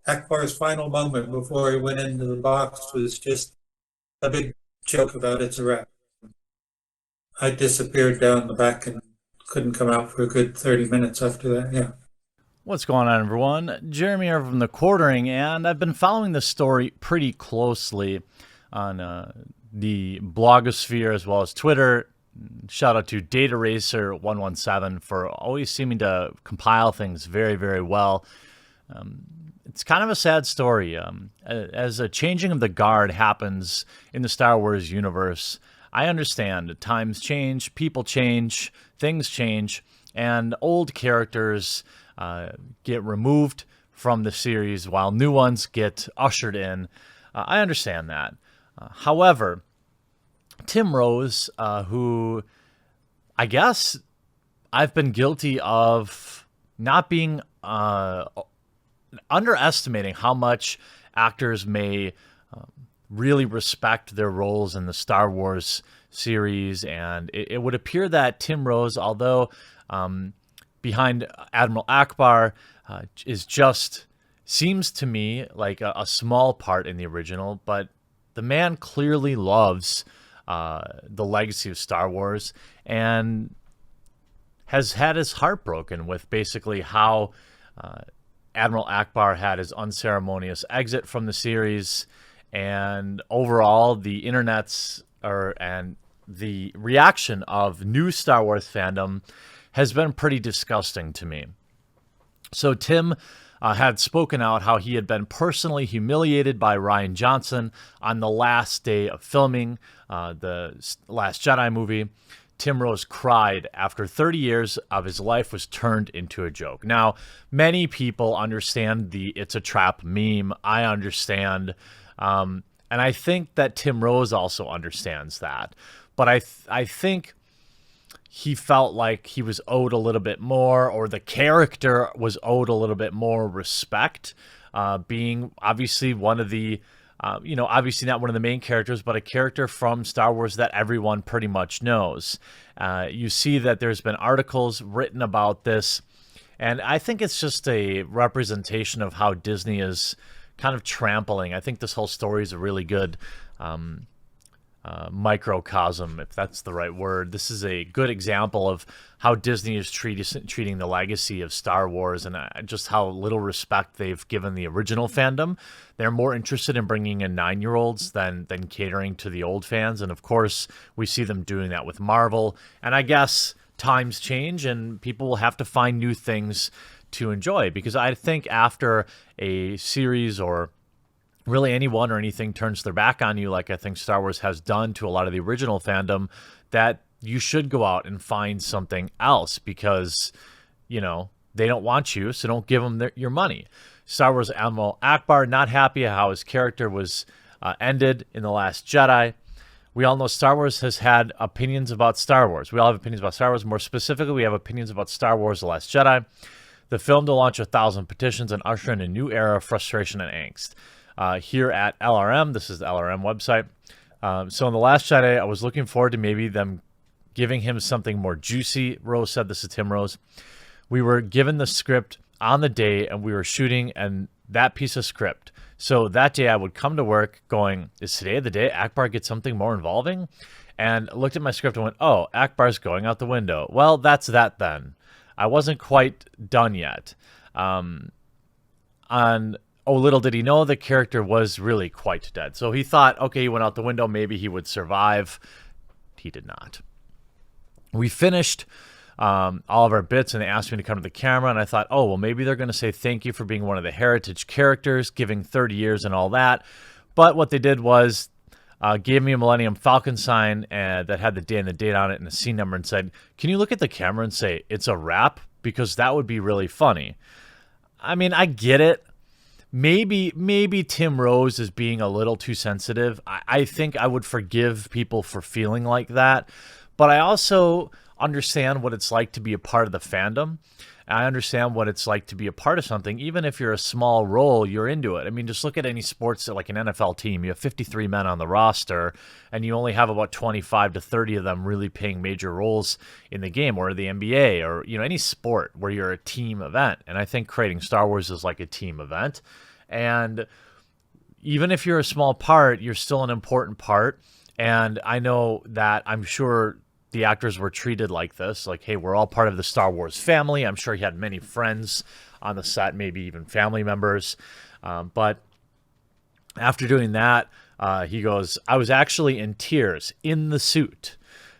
Ackbar's final moment before he went into the box was just a big joke about it's a wrap. I disappeared down the back and couldn't come out for a good 30 minutes after that. Yeah. What's going on, everyone? Jeremy here from the Quartering, and I've been following this story pretty closely on the blogosphere as well as Twitter. Shout out to Data Racer 117 for always seeming to compile things very, very well. It's kind of a sad story. As a changing of the guard happens in the Star Wars universe, I understand times change, people change, things change, and old characters get removed from the series while new ones get ushered in. I understand that. However, Tim Rose, who I guess I've been guilty of not being underestimating how much actors may really respect their roles in the Star Wars series, and it would appear that Tim Rose, although behind Admiral Ackbar, seems to me like a small part in the original, but the man clearly loves the legacy of Star Wars and has had his heart broken with basically how Admiral Ackbar had his unceremonious exit from the series, and overall the and the reaction of new Star Wars fandom has been pretty disgusting to me. So Tim had spoken out how he had been personally humiliated by Rian Johnson on the last day of filming the Last Jedi movie. Tim Rose cried after 30 years of his life was turned into a joke. Now, many people understand the "it's a trap" meme. I understand. And I think that Tim Rose also understands that. But I think he felt like he was owed a little bit more, or the character was owed a little bit more respect, being obviously one of the, obviously not one of the main characters, but a character from Star Wars that everyone pretty much knows. You see that there's been articles written about this, and I think it's just a representation of how Disney is kind of trampling. I think this whole story is a really good microcosm, if that's the right word. This is a good example of how Disney is treating the legacy of Star Wars, and just how little respect they've given the original fandom. They're more interested in bringing in 9-year-olds than catering to the old fans, and of course we see them doing that with Marvel. And I guess times change and people will have to find new things to enjoy, because I think after a series, or really anyone or anything, turns their back on you, like I think Star Wars has done to a lot of the original fandom, that you should go out and find something else, because, they don't want you, so don't give them your money. Star Wars Admiral Ackbar, not happy how his character was ended in The Last Jedi. We all know Star Wars has had opinions about Star Wars. We all have opinions about Star Wars. More specifically, we have opinions about Star Wars The Last Jedi. The film to launch 1,000 petitions and usher in a new era of frustration and angst. Here at LRM, this is the LRM website. So in The Last Jedi, I was looking forward to maybe them giving him something more juicy. Rose said, this is Tim Rose. We were given the script on the day, and we were shooting and that piece of script. So that day I would come to work going, is today the day Ackbar gets something more involving? And looked at my script and went, oh, Ackbar's going out the window. Well, that's that then. I wasn't quite done yet. Oh, little did he know the character was really quite dead. So he thought, okay, he went out the window, maybe he would survive. He did not. We finished all of our bits, and they asked me to come to the camera, and I thought, oh, well, maybe they're going to say thank you for being one of the heritage characters, giving 30 years and all that. But what they did was gave me a Millennium Falcon sign that had the day and the date on it and a scene number, and said, can you look at the camera and say, it's a wrap? Because that would be really funny. I mean, I get it. Maybe Tim Rose is being a little too sensitive. I think I would forgive people for feeling like that. But I also understand what it's like to be a part of the fandom. I understand what it's like to be a part of something. Even if you're a small role, you're into it. I mean, just look at any sports, like an NFL team. You have 53 men on the roster, and you only have about 25 to 30 of them really playing major roles in the game, or the NBA, or any sport where you're a team event. And I think creating Star Wars is like a team event. And even if you're a small part, you're still an important part. And I know that I'm sure the actors were treated like this, like, hey, we're all part of the Star Wars family. I'm sure he had many friends on the set, maybe even family members. But after doing that, he goes, I was actually in tears in the suit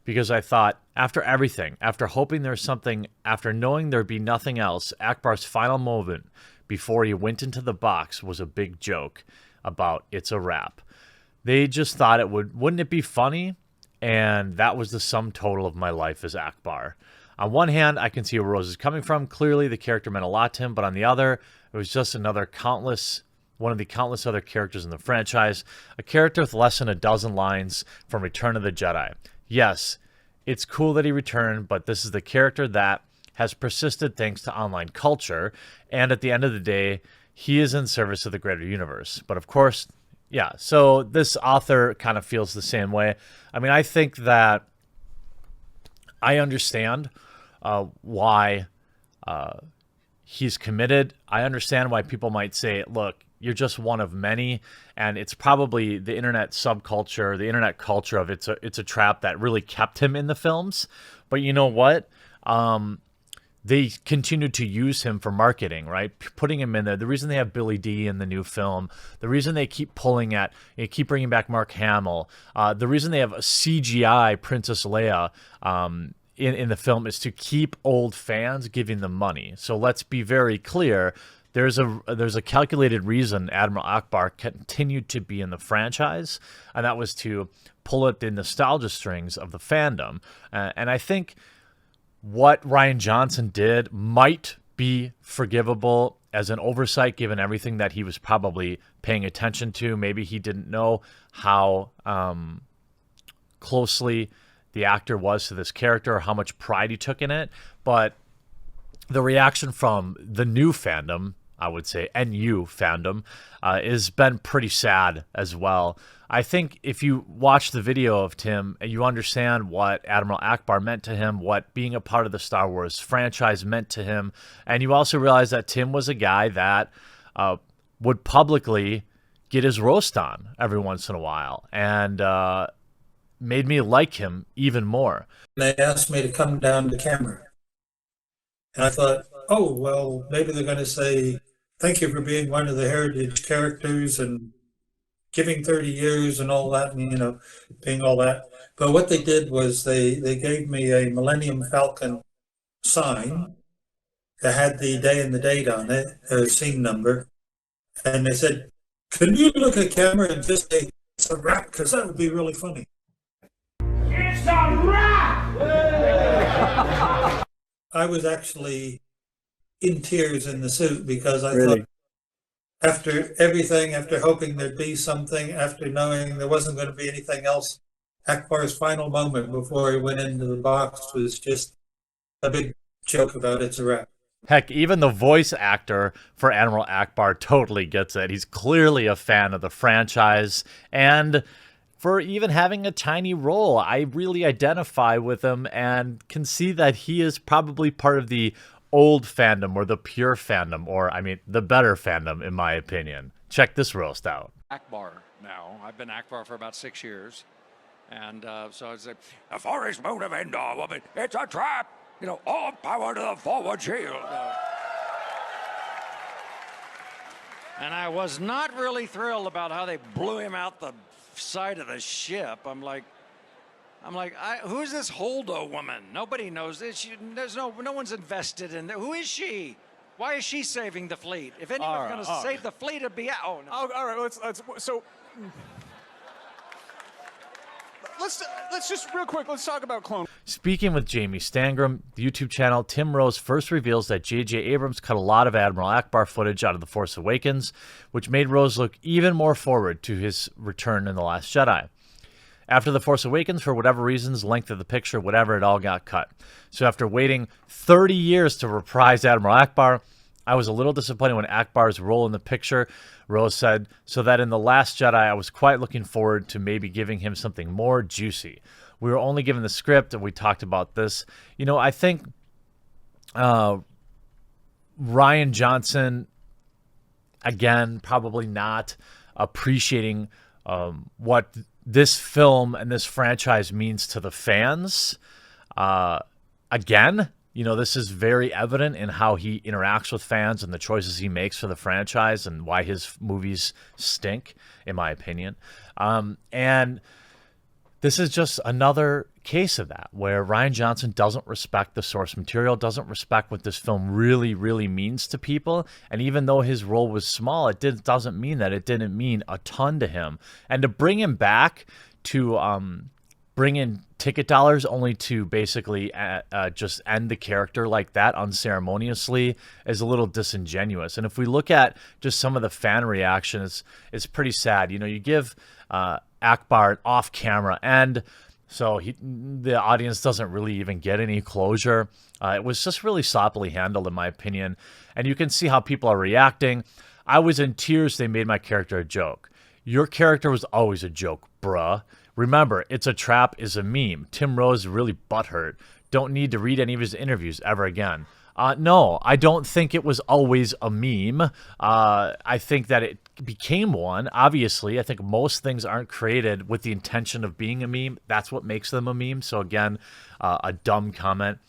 because I thought, after everything, after hoping there's something, after knowing there'd be nothing else, Ackbar's final moment before he went into the box was a big joke about it's a wrap. They just thought wouldn't it be funny? And that was the sum total of my life as Ackbar. On one hand, I can see where Rose is coming from. Clearly, the character meant a lot to him. But on the other, it was just one of the countless other characters in the franchise. A character with less than a dozen lines from Return of the Jedi. Yes, it's cool that he returned, but this is the character that has persisted thanks to online culture. And at the end of the day, he is in service of the greater universe. But of course, yeah, so this author kind of feels the same way. I mean, I think that I understand why he's committed. I understand why people might say, look, you're just one of many, and it's probably the internet subculture, the internet culture of it's a trap that really kept him in the films. But you know what? They continued to use him for marketing, right? Putting him in there. The reason they have Billy D in the new film, the reason they keep keep bringing back Mark Hamill, the reason they have a CGI Princess Leia in the film is to keep old fans giving them money. So let's be very clear. There's a calculated reason Admiral Ackbar continued to be in the franchise, and that was to pull at the nostalgia strings of the fandom. And I think what Rian Johnson did might be forgivable as an oversight, given everything that he was probably paying attention to. Maybe he didn't know how closely the actor was to this character or how much pride he took in it. But the reaction from the new fandom, I would say, NU fandom, has been pretty sad as well. I think if you watch the video of Tim, you understand what Admiral Ackbar meant to him, what being a part of the Star Wars franchise meant to him, and you also realize that Tim was a guy that would publicly get his roast on every once in a while, and made me like him even more. They asked me to come down to camera. And I thought, oh, well, maybe they're going to say, thank you for being one of the heritage characters and giving 30 years and all that, and, being all that. But what they did was they gave me a Millennium Falcon sign that had the day and the date on it, a scene number. And they said, can you look at camera and just say, it's a wrap? Because that would be really funny. It's a wrap! I was actually in tears in the suit because I thought, after everything, after hoping there'd be something, after knowing there wasn't going to be anything else, Ackbar's final moment before he went into the box was just a big joke about it's a wrap. Heck, even the voice actor for Admiral Ackbar totally gets it. He's clearly a fan of the franchise, and for even having a tiny role, I really identify with him and can see that he is probably part of the old fandom or the pure fandom, or I mean the better fandom in my opinion. Check this roast out. Ackbar now. I've been Ackbar for about 6 years. And so I said, the forest moon of Endor, woman, it's a trap. All power to the forward shield. And I was not really thrilled about how they blew him out the side of the ship. I'm like, who's this Holdo woman? Nobody knows this. No one's invested in that. Who is she? Why is she saving the fleet? If anyone's going to save the fleet, it'd be oh no. All right, let's just real quick. Let's talk about Clone. Speaking with Jamie Stangram, the YouTube channel, Tim Rose first reveals that J.J. Abrams cut a lot of Admiral Ackbar footage out of The Force Awakens, which made Rose look even more forward to his return in The Last Jedi. After The Force Awakens, for whatever reasons, length of the picture, whatever, it all got cut. So after waiting 30 years to reprise Admiral Ackbar, I was a little disappointed when Ackbar's role in the picture, Rose said, so that in The Last Jedi, I was quite looking forward to maybe giving him something more juicy. We were only given the script, and we talked about this. I think Rian Johnson, again, probably not appreciating what this film and this franchise means to the fans. Again, this is very evident in how he interacts with fans and the choices he makes for the franchise and why his movies stink, in my opinion. And this is just another case of that, where Rian Johnson doesn't respect the source material, doesn't respect what this film really, really means to people. And even though his role was small, doesn't mean that it didn't mean a ton to him. And to bring him back to bring in ticket dollars only to basically just end the character like that unceremoniously is a little disingenuous. And if we look at just some of the fan reactions, it's pretty sad. You give Ackbar an off-camera end, so the audience doesn't really even get any closure. It was just really sloppily handled, in my opinion. And you can see how people are reacting. I was in tears. They made my character a joke. Your character was always a joke, bruh. Remember, It's a Trap is a meme. Tim Rose is really butthurt. Don't need to read any of his interviews ever again. No, I don't think it was always a meme. I think that it became one. Obviously, I think most things aren't created with the intention of being a meme. That's what makes them a meme. So again, a dumb comment.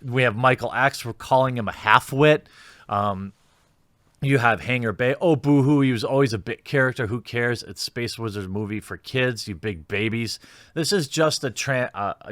We have Michael X. We're calling him a half-wit. You have Hanger Bay. Oh, boo-hoo, he was always a bit character. Who cares? It's Space Wizards movie for kids, you big babies. This is just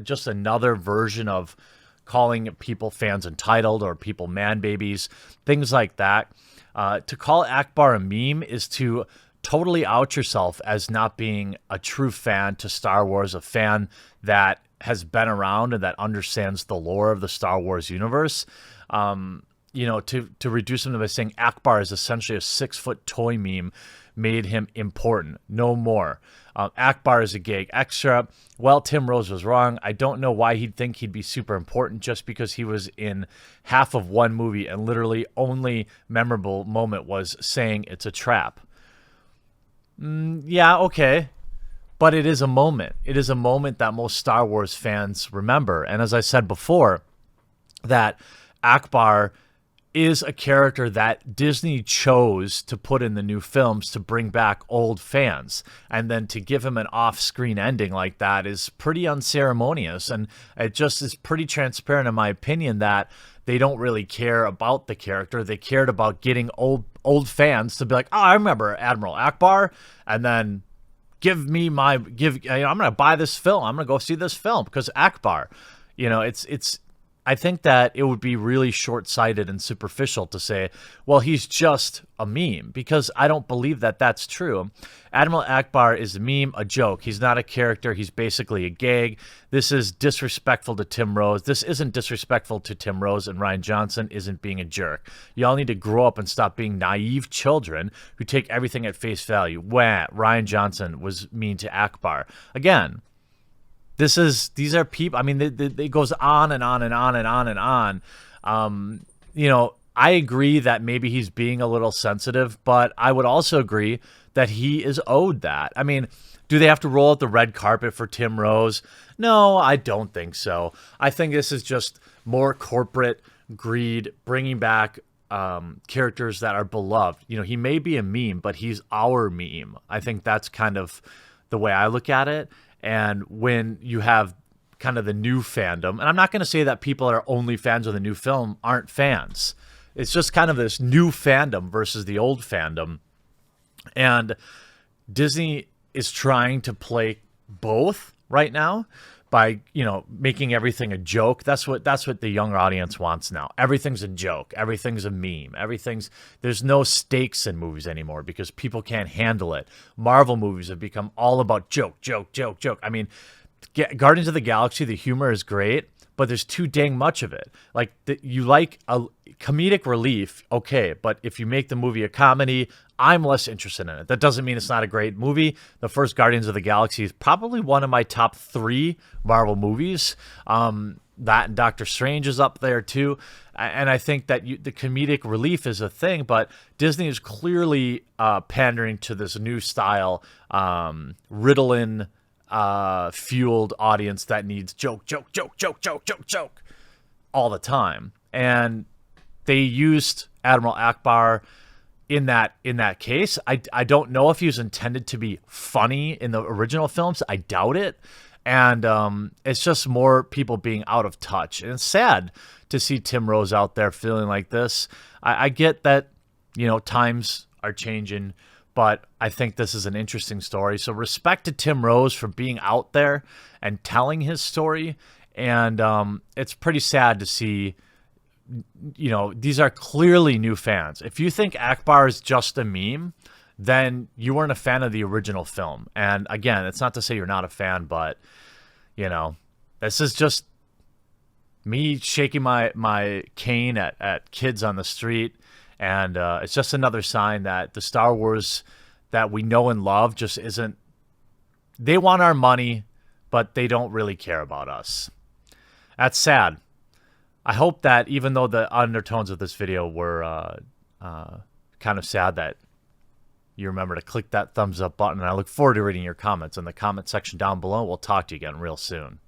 just another version of calling people fans entitled or people man babies, things like that. To call Ackbar a meme is to totally out yourself as not being a true fan to Star Wars, a fan that has been around and that understands the lore of the Star Wars universe. To reduce him to by saying Ackbar is essentially a 6-foot toy meme made him important. No more. Ackbar is a gag extra. Well, Tim Rose was wrong. I don't know why he'd think he'd be super important just because he was in half of one movie and literally only memorable moment was saying it's a trap. Yeah, okay. But it is a moment. It is a moment that most Star Wars fans remember. And as I said before, that Ackbar is a character that Disney chose to put in the new films to bring back old fans. And then to give him an off-screen ending like that is pretty unceremonious. And it just is pretty transparent, in my opinion, that they don't really care about the character. They cared about getting old fans to be like, oh, I remember Admiral Ackbar. And then I'm going to buy this film. I'm going to go see this film because Ackbar. I think that it would be really short-sighted and superficial to say, well, he's just a meme, because I don't believe that that's true. Admiral Ackbar is a meme, a joke. He's not a character. He's basically a gag. This is disrespectful to Tim Rose. This isn't disrespectful to Tim Rose, and Rian Johnson isn't being a jerk. Y'all need to grow up and stop being naive children who take everything at face value. Wah, Rian Johnson was mean to Ackbar. Again, these are people. I mean, it goes on and on and on and on and on. I agree that maybe he's being a little sensitive, but I would also agree that he is owed that. I mean, do they have to roll out the red carpet for Tim Rose? No, I don't think so. I think this is just more corporate greed, bringing back characters that are beloved. He may be a meme, but he's our meme. I think that's kind of the way I look at it. And when you have kind of the new fandom, and I'm not going to say that people that are only fans of the new film aren't fans. It's just kind of this new fandom versus the old fandom. And Disney is trying to play both right now by, making everything a joke. That's what the younger audience wants now. Everything's a joke. Everything's a meme. There's no stakes in movies anymore because people can't handle it. Marvel movies have become all about joke, joke, joke, joke. I mean, Guardians of the Galaxy, the humor is great, but there's too dang much of it. Like, you like a comedic relief, okay, but if you make the movie a comedy, I'm less interested in it. That doesn't mean it's not a great movie. The first Guardians of the Galaxy is probably one of my top 3 Marvel movies. That and Doctor Strange is up there too. And I think that the comedic relief is a thing, but Disney is clearly pandering to this new style, Ritalin fueled audience that needs joke, joke, joke, joke, joke, joke, joke all the time. And they used Admiral Ackbar in that case, I don't know if he was intended to be funny in the original films. I doubt it. And it's just more people being out of touch. And it's sad to see Tim Rose out there feeling like this. I get that, times are changing, but I think this is an interesting story. So respect to Tim Rose for being out there and telling his story. And it's pretty sad to see, these are clearly new fans. If you think Ackbar is just a meme, then you weren't a fan of the original film. And again, it's not to say you're not a fan, but, this is just me shaking my cane at kids on the street. And it's just another sign that the Star Wars that we know and love just isn't. They want our money, but they don't really care about us. That's sad. I hope that even though the undertones of this video were kind of sad, that you remember to click that thumbs up button. And I look forward to reading your comments in the comment section down below. We'll talk to you again real soon.